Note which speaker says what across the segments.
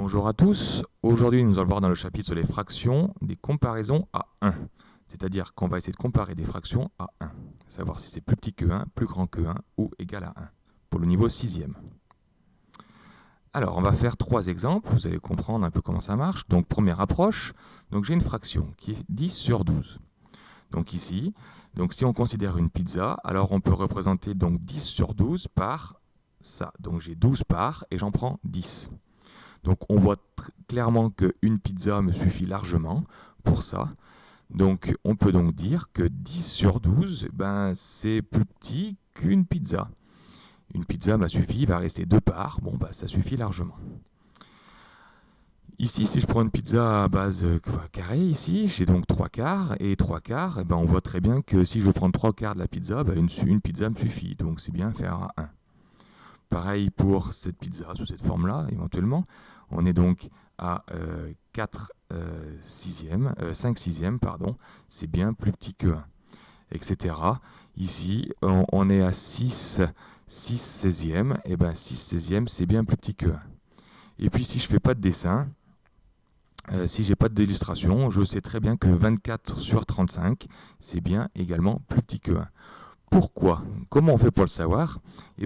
Speaker 1: Bonjour à tous, aujourd'hui nous allons voir dans le chapitre sur les fractions des comparaisons à 1. C'est-à-dire qu'on va essayer de comparer des fractions à 1. Savoir si c'est plus petit que 1, plus grand que 1 ou égal à 1. Pour le niveau 6e. Alors on va faire 3 exemples, vous allez comprendre un peu comment ça marche. Donc première approche, donc j'ai une fraction qui est 10 sur 12. Donc ici, donc si on considère une pizza, alors on peut représenter donc 10 sur 12 par ça. Donc j'ai 12 parts et j'en prends 10. Donc on voit clairement qu'une pizza me suffit largement pour ça. Donc on peut donc dire que 10 sur 12, c'est plus petit qu'une pizza. Une pizza m'a suffi, il va rester 2 parts, ça suffit largement. Ici, si je prends une pizza à base carrée, ici, j'ai donc 3 quarts, et 3 quarts, on voit très bien que si je veux prendre 3 quarts de la pizza, une pizza me suffit, donc c'est bien faire à 1. Pareil pour cette pizza sous cette forme-là, éventuellement. On est donc à 5 sixièmes, c'est bien plus petit que 1, etc. Ici, on est à 6 seizièmes, et 6 seizièmes, c'est bien plus petit que 1. Et puis si je ne fais pas de dessin, si je n'ai pas d'illustration, je sais très bien que 24 sur 35, c'est bien également plus petit que 1. Pourquoi? Comment on fait pour le savoir?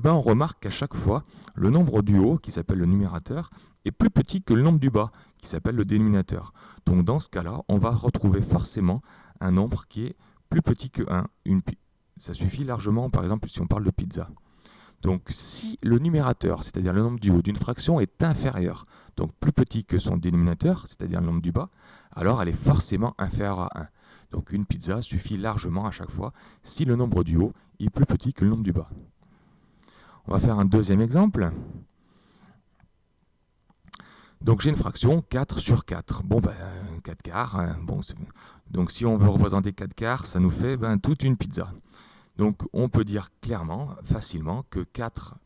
Speaker 1: On remarque qu'à chaque fois, le nombre du haut, qui s'appelle le numérateur, est plus petit que le nombre du bas, qui s'appelle le dénominateur. Donc dans ce cas-là, on va retrouver forcément un nombre qui est plus petit que 1. Ça suffit largement, par exemple, si on parle de pizza. Donc si le numérateur, c'est-à-dire le nombre du haut d'une fraction, est inférieur, donc plus petit que son dénominateur, c'est-à-dire le nombre du bas, alors elle est forcément inférieure à 1. Donc une pizza suffit largement à chaque fois si le nombre du haut est plus petit que le nombre du bas. On va faire un deuxième exemple. Donc j'ai une fraction 4 sur 4. 4 quarts. Donc si on veut représenter 4 quarts, ça nous fait toute une pizza. Donc on peut dire clairement, facilement, que 4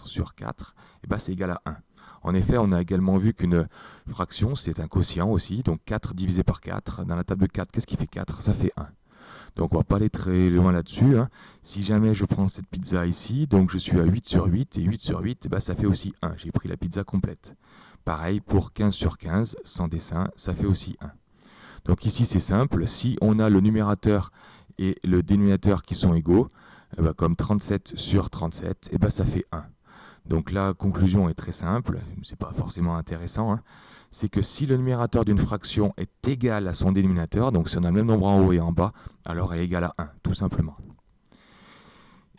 Speaker 1: sur 4, c'est égal à 1. En effet, on a également vu qu'une fraction, c'est un quotient aussi. Donc 4 divisé par 4. Dans la table de 4, qu'est-ce qui fait 4? Ça fait 1. Donc on ne va pas aller très loin là-dessus. Si jamais je prends cette pizza ici, donc je suis à 8 sur 8. Et 8 sur 8, ça fait aussi 1. J'ai pris la pizza complète. Pareil pour 15 sur 15, sans dessin, ça fait aussi 1. Donc ici, c'est simple. Si on a le numérateur et le dénominateur qui sont égaux, comme 37 sur 37, ça fait 1. Donc la conclusion est très simple, c'est pas forcément intéressant, c'est que si le numérateur d'une fraction est égal à son dénominateur, donc si on a le même nombre en haut et en bas, alors elle est égale à 1, tout simplement.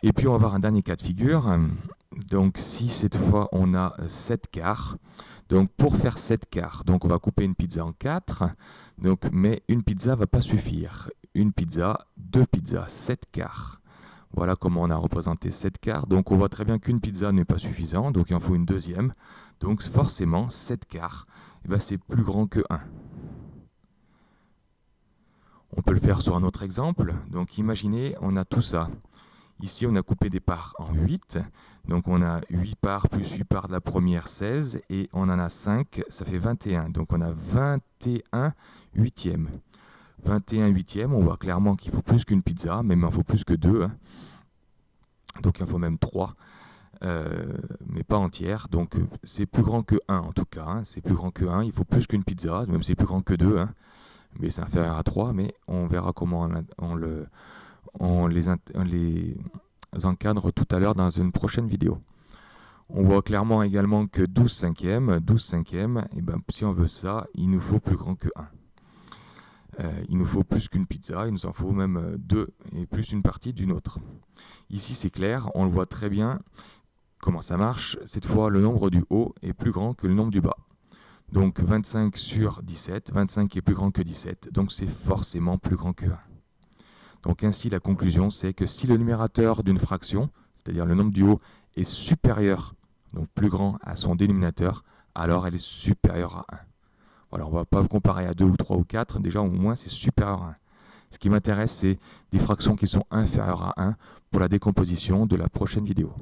Speaker 1: Et puis on va voir un dernier cas de figure. Donc si cette fois on a 7 quarts, donc pour faire 7 quarts, donc on va couper une pizza en 4, mais une pizza ne va pas suffire. Une pizza, 2 pizzas, 7 quarts. Voilà comment on a représenté 7 quarts. Donc on voit très bien qu'une pizza n'est pas suffisant, donc il en faut une deuxième. Donc forcément, 7 quarts, c'est plus grand que 1. On peut le faire sur un autre exemple. Donc imaginez, on a tout ça. Ici, on a coupé des parts en 8. Donc on a 8 parts plus 8 parts de la première, 16. Et on en a 5, ça fait 21. Donc on a 21 huitièmes. 21 huitièmes, on voit clairement qu'il faut plus qu'une pizza, même il en faut plus que 2. Donc il en faut même 3, mais pas entière. Donc c'est plus grand que 1 en tout cas. C'est plus grand que 1, il faut plus qu'une pizza, même c'est plus grand que 2. Mais c'est inférieur à 3, mais on verra comment on les encadre tout à l'heure dans une prochaine vidéo. On voit clairement également que 12 cinquièmes, si on veut ça, il nous faut plus grand que 1. Il nous faut plus qu'une pizza, il nous en faut même 2 et plus une partie d'une autre. Ici c'est clair, on le voit très bien comment ça marche. Cette fois le nombre du haut est plus grand que le nombre du bas. Donc 25 sur 17, 25 est plus grand que 17, donc c'est forcément plus grand que 1. Donc ainsi la conclusion c'est que si le numérateur d'une fraction, c'est-à-dire le nombre du haut, est supérieur, donc plus grand à son dénominateur, alors elle est supérieure à 1. Voilà, on ne va pas comparer à 2 ou 3 ou 4, déjà au moins c'est supérieur à 1. Ce qui m'intéresse, c'est des fractions qui sont inférieures à 1 pour la décomposition de la prochaine vidéo.